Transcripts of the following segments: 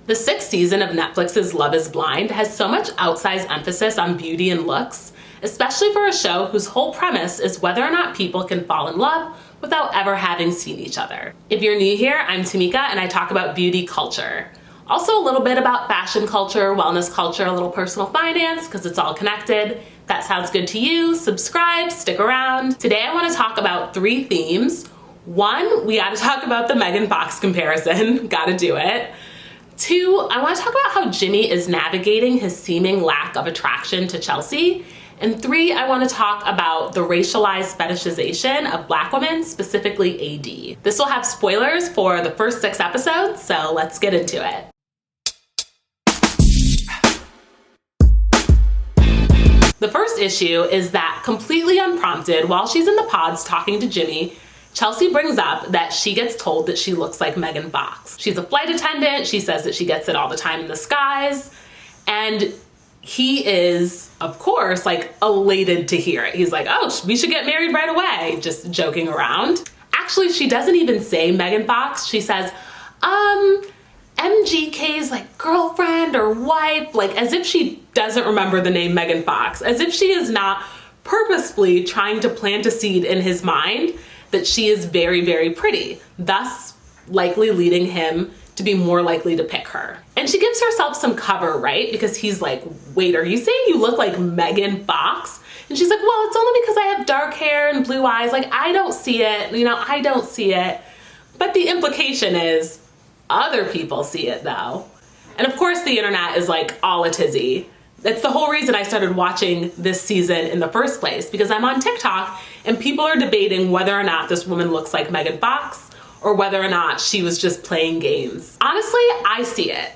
The 6th season of Netflix's Love is Blind has so much outsized emphasis on beauty and looks, especially for a show whose whole premise is whether or not people can fall in love without ever having seen each other. If you're new here, I'm Tamika and I talk about beauty culture. Also a little bit about fashion culture, wellness culture, a little personal finance, because it's all connected. If that sounds good to you, subscribe, stick around. Today I want to talk about 3 themes. 1, we got to talk about the Megan Fox comparison, gotta do it. 2, I want to talk about how Jimmy is navigating his seeming lack of attraction to Chelsea. And 3, I want to talk about the racialized fetishization of Black women, specifically AD. This will have spoilers for the first 6 episodes, so let's get into it. The first issue is that, completely unprompted, while she's in the pods talking to Jimmy, Chelsea brings up that she gets told that she looks like Megan Fox. She's a flight attendant, she says that she gets it all the time in the skies, and he is, of course, like elated to hear it. He's like, oh, we should get married right away, just joking around. Actually, she doesn't even say Megan Fox, she says, MGK's like girlfriend or wife, like as if she doesn't remember the name Megan Fox, as if she is not purposefully trying to plant a seed in his mind that she is very, very pretty, thus likely leading him to be more likely to pick her. And she gives herself some cover, right? Because he's like, wait, are you saying you look like Megan Fox? And she's like, well, it's only because I have dark hair and blue eyes. Like, I don't see it, I don't see it. But the implication is, other people see it though. And of course the internet is like all a tizzy. That's the whole reason I started watching this season in the first place, because I'm on TikTok and people are debating whether or not this woman looks like Megan Fox or whether or not she was just playing games. Honestly, I see it.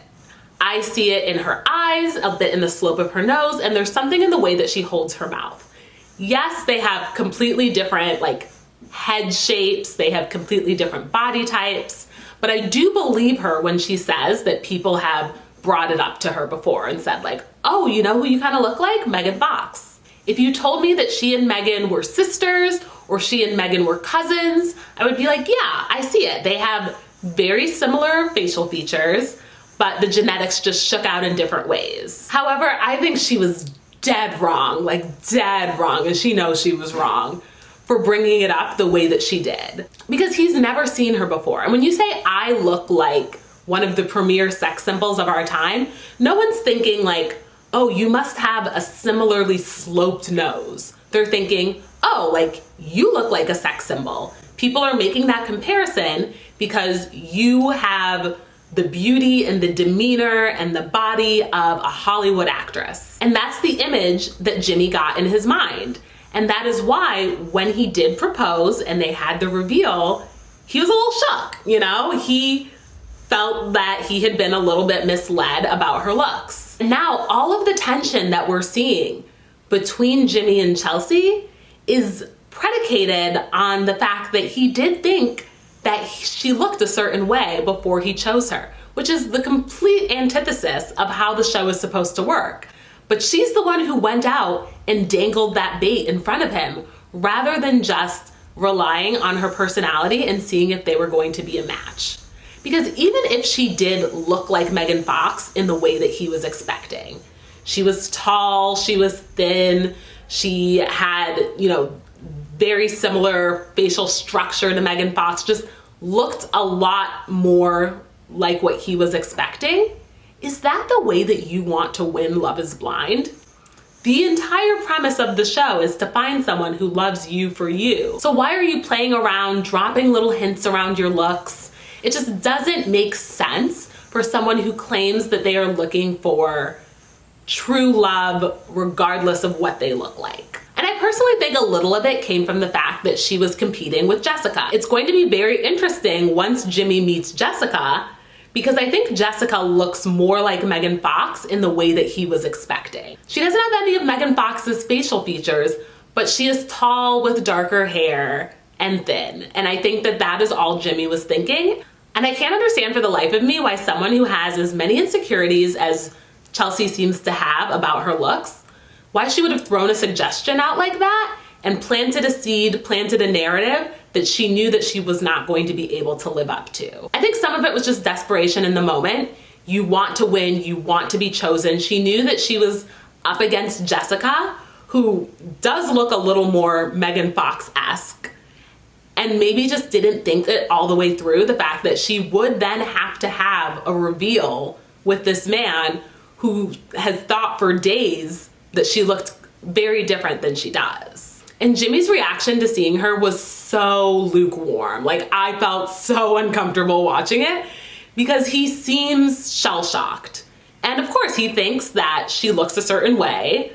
I see it in her eyes, a bit in the slope of her nose, and there's something in the way that she holds her mouth. Yes, they have completely different like head shapes, they have completely different body types, but I do believe her when she says that people have brought it up to her before and said like, oh, you know who you kind of look like? Megan Fox. If you told me that she and Megan were sisters or she and Megan were cousins, I would be like, yeah, I see it. They have very similar facial features, but the genetics just shook out in different ways. However, I think she was dead wrong, like dead wrong, and she knows she was wrong for bringing it up the way that she did, because he's never seen her before. And when you say I look like one of the premier sex symbols of our time, no one's thinking like, oh, you must have a similarly sloped nose. They're thinking, oh, like you look like a sex symbol. People are making that comparison because you have the beauty and the demeanor and the body of a Hollywood actress. And that's the image that Jimmy got in his mind. And that is why when he did propose and they had the reveal, he was a little shook, He felt that he had been a little bit misled about her looks. And now all of the tension that we're seeing between Jimmy and Chelsea is predicated on the fact that he did think that she looked a certain way before he chose her, which is the complete antithesis of how the show is supposed to work. But she's the one who went out and dangled that bait in front of him rather than just relying on her personality and seeing if they were going to be a match. Because even if she did look like Megan Fox in the way that he was expecting, she was tall, she was thin, she had, very similar facial structure to Megan Fox, just looked a lot more like what he was expecting. Is that the way that you want to win Love is Blind? The entire premise of the show is to find someone who loves you for you. So why are you playing around, dropping little hints around your looks? It just doesn't make sense for someone who claims that they are looking for true love regardless of what they look like. And I personally think a little of it came from the fact that she was competing with Jessica. It's going to be very interesting once Jimmy meets Jessica, because I think Jessica looks more like Megan Fox in the way that he was expecting. She doesn't have any of Megan Fox's facial features, but she is tall with darker hair and thin. And I think that that is all Jimmy was thinking. And I can't understand for the life of me why someone who has as many insecurities as Chelsea seems to have about her looks, why she would have thrown a suggestion out like that and planted a seed, planted a narrative that she knew that she was not going to be able to live up to. I think some of it was just desperation in the moment. You want to win, you want to be chosen. She knew that she was up against Jessica, who does look a little more Megan Fox-esque, and maybe just didn't think it all the way through, the fact that she would then have to have a reveal with this man who has thought for days that she looked very different than she does. And Jimmy's reaction to seeing her was so lukewarm. Like, I felt so uncomfortable watching it because he seems shell-shocked. And of course, he thinks that she looks a certain way,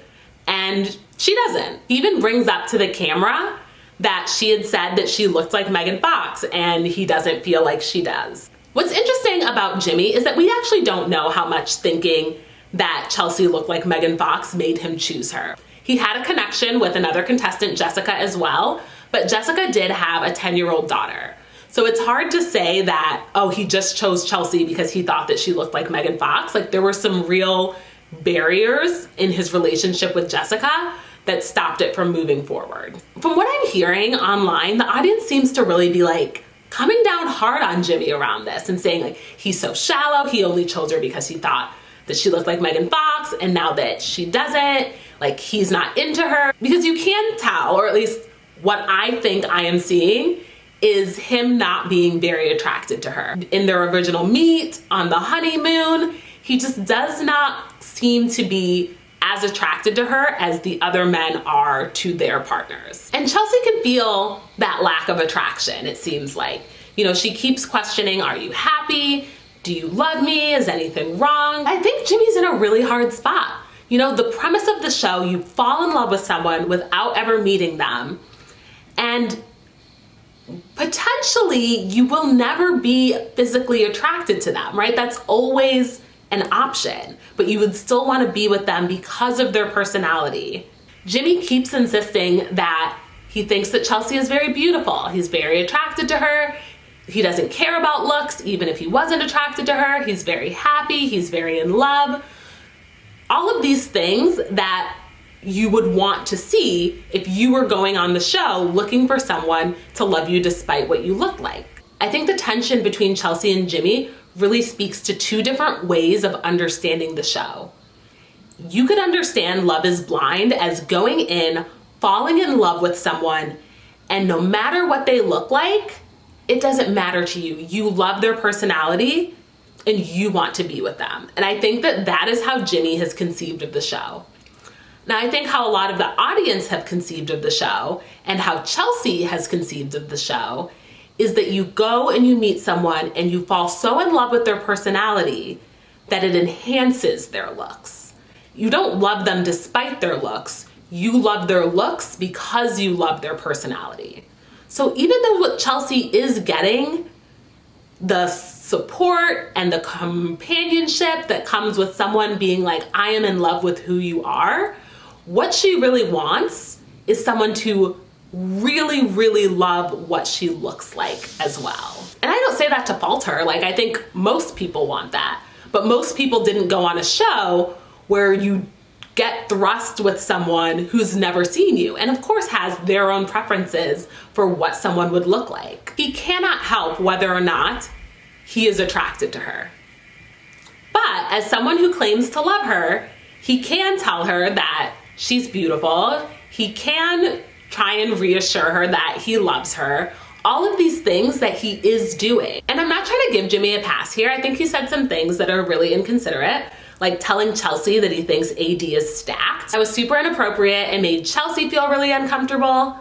and she doesn't. He even brings up to the camera that she had said that she looked like Megan Fox, and he doesn't feel like she does. What's interesting about Jimmy is that we actually don't know how much thinking that Chelsea looked like Megan Fox made him choose her. He had a connection with another contestant, Jessica, as well, but Jessica did have a 10-year-old daughter. So it's hard to say that, oh, he just chose Chelsea because he thought that she looked like Megan Fox. Like, there were some real barriers in his relationship with Jessica that stopped it from moving forward. From what I'm hearing online, the audience seems to really be like coming down hard on Jimmy around this and saying like, he's so shallow, he only chose her because he thought that she looked like Megan Fox, and now that she doesn't, like, he's not into her. Because you can tell, or at least what I think I am seeing, is him not being very attracted to her. In their original meet, on the honeymoon, he just does not seem to be as attracted to her as the other men are to their partners. And Chelsea can feel that lack of attraction, it seems like. You know, she keeps questioning, are you happy? Do you love me? Is anything wrong? I think Jimmy's in a really hard spot. You know, the premise of the show, you fall in love with someone without ever meeting them, and potentially you will never be physically attracted to them, right? That's always an option, but you would still want to be with them because of their personality. Jimmy keeps insisting that he thinks that Chelsea is very beautiful. He's very attracted to her. He doesn't care about looks, even if he wasn't attracted to her. He's very happy. He's very in love. All of these things that you would want to see if you were going on the show looking for someone to love you despite what you look like. I think the tension between Chelsea and Jimmy really speaks to two different ways of understanding the show. You could understand Love is Blind as going in, falling in love with someone, and no matter what they look like, it doesn't matter to you. You love their personality and you want to be with them. And I think that that is how Jimmy has conceived of the show. Now, I think how a lot of the audience have conceived of the show and how Chelsea has conceived of the show is that you go and you meet someone and you fall so in love with their personality that it enhances their looks. You don't love them despite their looks. You love their looks because you love their personality. So even though what Chelsea is getting, the support and the companionship that comes with someone being like, I am in love with who you are, what she really wants is someone to really, really love what she looks like as well. And I don't say that to fault her. Like, I think most people want that. But most people didn't go on a show where you get thrust with someone who's never seen you and of course has their own preferences for what someone would look like. He cannot help whether or not he is attracted to her. But as someone who claims to love her, he can tell her that she's beautiful. He can try and reassure her that he loves her. All of these things that he is doing. And I'm not trying to give Jimmy a pass here. I think he said some things that are really inconsiderate, like telling Chelsea that he thinks AD is stacked. That was super inappropriate and made Chelsea feel really uncomfortable.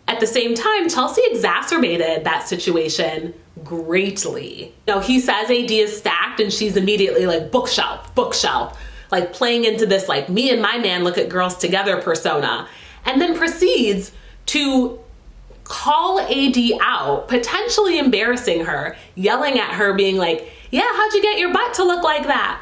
At the same time, Chelsea exacerbated that situation greatly. You know, he says AD is stacked and she's immediately like, bookshelf, bookshelf, like playing into this like me and my man look at girls together persona, and then proceeds to call AD out, potentially embarrassing her, yelling at her, being like, yeah, how'd you get your butt to look like that?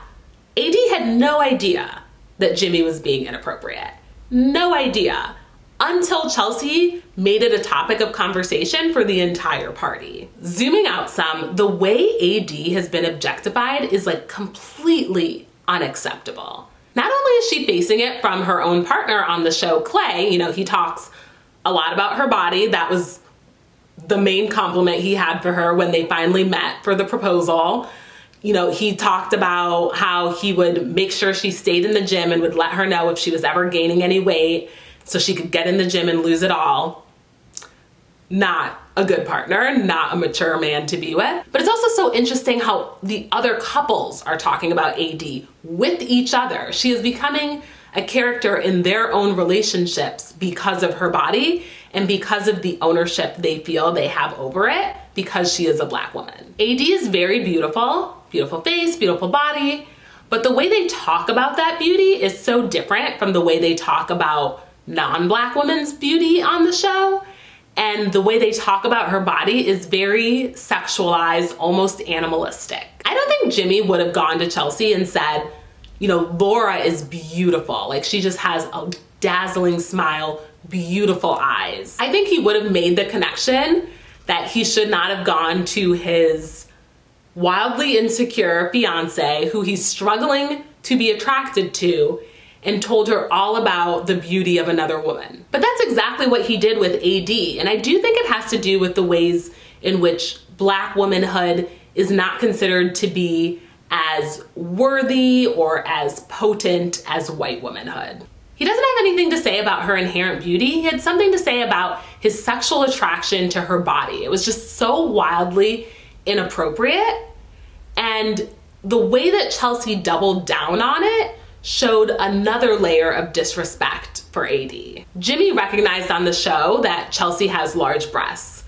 AD had no idea that Jimmy was being inappropriate. No idea. Until Chelsea made it a topic of conversation for the entire party. Zooming out some, the way AD has been objectified is like completely unacceptable. Not only is she facing it from her own partner on the show, Clay, you know, he talks a lot about her body. That was the main compliment he had for her when they finally met for the proposal. You know, he talked about how he would make sure she stayed in the gym and would let her know if she was ever gaining any weight so she could get in the gym and lose it all. Not a good partner, not a mature man to be with. But it's also so interesting how the other couples are talking about AD with each other. She is becoming a character in their own relationships because of her body and because of the ownership they feel they have over it because she is a Black woman. AD is very beautiful, beautiful face, beautiful body, but the way they talk about that beauty is so different from the way they talk about non-Black women's beauty on the show. And the way they talk about her body is very sexualized, almost animalistic. I don't think Jimmy would have gone to Chelsea and said, you know, Laura is beautiful. Like, she just has a dazzling smile, beautiful eyes. I think he would have made the connection that he should not have gone to his wildly insecure fiance, who he's struggling to be attracted to, and told her all about the beauty of another woman. But that's exactly what he did with AD. And I do think it has to do with the ways in which Black womanhood is not considered to be as worthy or as potent as white womanhood. He doesn't have anything to say about her inherent beauty. He had something to say about his sexual attraction to her body. It was just so wildly inappropriate. And the way that Chelsea doubled down on it showed another layer of disrespect for AD. Jimmy recognized on the show that Chelsea has large breasts.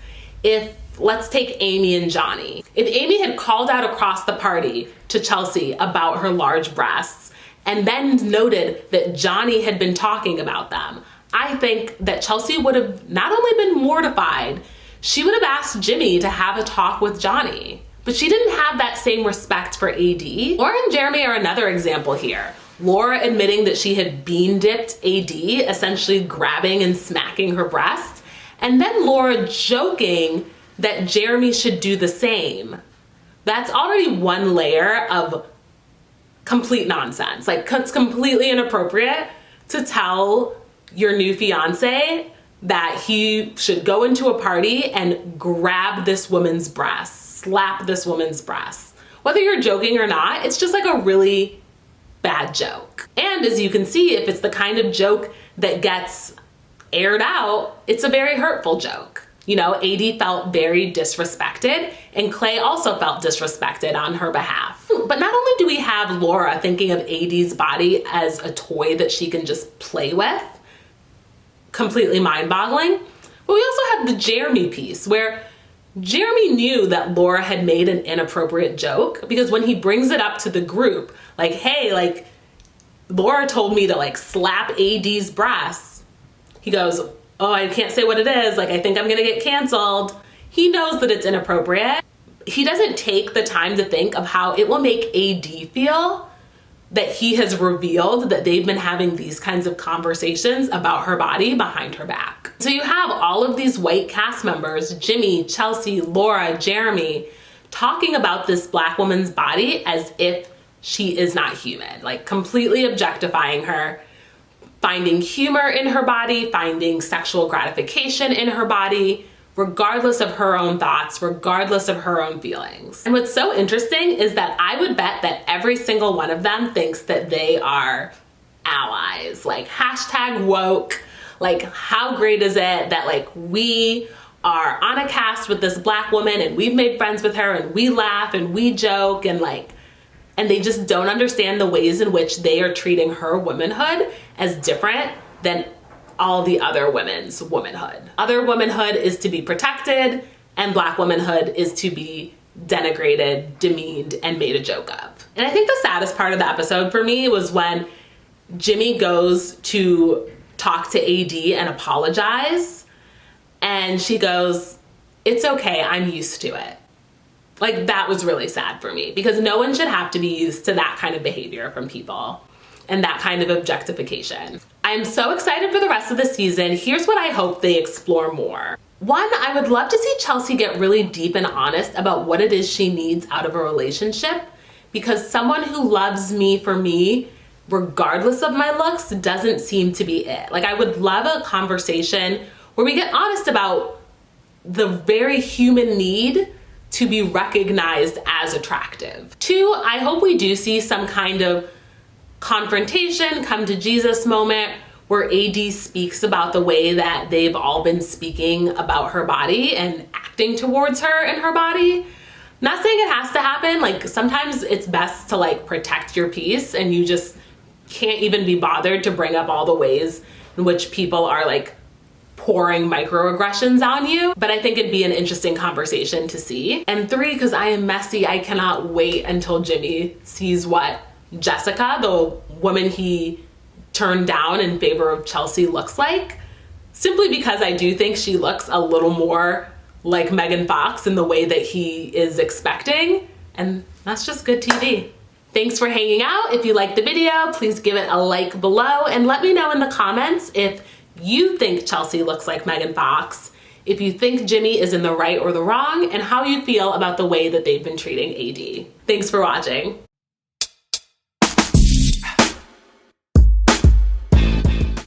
Let's take Amy and Johnny. If Amy had called out across the party to Chelsea about her large breasts and then noted that Johnny had been talking about them, I think that Chelsea would have not only been mortified, she would have asked Jimmy to have a talk with Johnny. But she didn't have that same respect for AD. Laura and Jeremy are another example here. Laura admitting that she had bean dipped AD, essentially grabbing and smacking her breast, and then Laura joking that Jeremy should do the same. That's already one layer of complete nonsense. Like, it's completely inappropriate to tell your new fiance that he should go into a party and grab this woman's breasts, slap this woman's breasts. Whether you're joking or not, it's just like a really bad joke. And as you can see, if it's the kind of joke that gets aired out, it's a very hurtful joke. You know, AD felt very disrespected, and Clay also felt disrespected on her behalf. But not only do we have Laura thinking of AD's body as a toy that she can just play with, completely mind-boggling, but we also have the Jeremy piece, where Jeremy knew that Laura had made an inappropriate joke, because when he brings it up to the group, like, hey, like, Laura told me to, like, slap AD's breasts, he goes, oh, I can't say what it is, like, I think I'm gonna get canceled. He knows that it's inappropriate. He doesn't take the time to think of how it will make AD feel that he has revealed that they've been having these kinds of conversations about her body behind her back. So you have all of these white cast members, Jimmy, Chelsea, Laura, Jeremy, talking about this Black woman's body as if she is not human, like completely objectifying her, finding humor in her body, finding sexual gratification in her body, regardless of her own thoughts, regardless of her own feelings. And what's so interesting is that I would bet that every single one of them thinks that they are allies, like hashtag woke, like how great is it that like we are on a cast with this Black woman and we've made friends with her and we laugh and we joke and like, and they just don't understand the ways in which they are treating her womanhood as different than all the other women's womanhood. Other womanhood is to be protected, and Black womanhood is to be denigrated, demeaned, and made a joke of. And I think the saddest part of the episode for me was when Jimmy goes to talk to AD and apologize, and she goes, it's okay, I'm used to it. Like, that was really sad for me, because no one should have to be used to that kind of behavior from people and that kind of objectification. I'm so excited for the rest of the season. Here's what I hope they explore more. One, I would love to see Chelsea get really deep and honest about what it is she needs out of a relationship, because someone who loves me for me, regardless of my looks, doesn't seem to be it. Like, I would love a conversation where we get honest about the very human need to be recognized as attractive. 2, I hope we do see some kind of confrontation, come to Jesus moment where AD speaks about the way that they've all been speaking about her body and acting towards her and her body. Not saying it has to happen. Like, sometimes it's best to like protect your peace, and you just can't even be bothered to bring up all the ways in which people are like pouring microaggressions on you. But I think it'd be an interesting conversation to see. And 3, because I am messy, I cannot wait until Jimmy sees what Jessica, the woman he turned down in favor of Chelsea, looks like. Simply because I do think she looks a little more like Megan Fox in the way that he is expecting. And that's just good TV. Thanks for hanging out. If you liked the video, please give it a like below and let me know in the comments if you think Chelsea looks like Megan Fox, if you think Jimmy is in the right or the wrong, and how you feel about the way that they've been treating AD. Thanks for watching.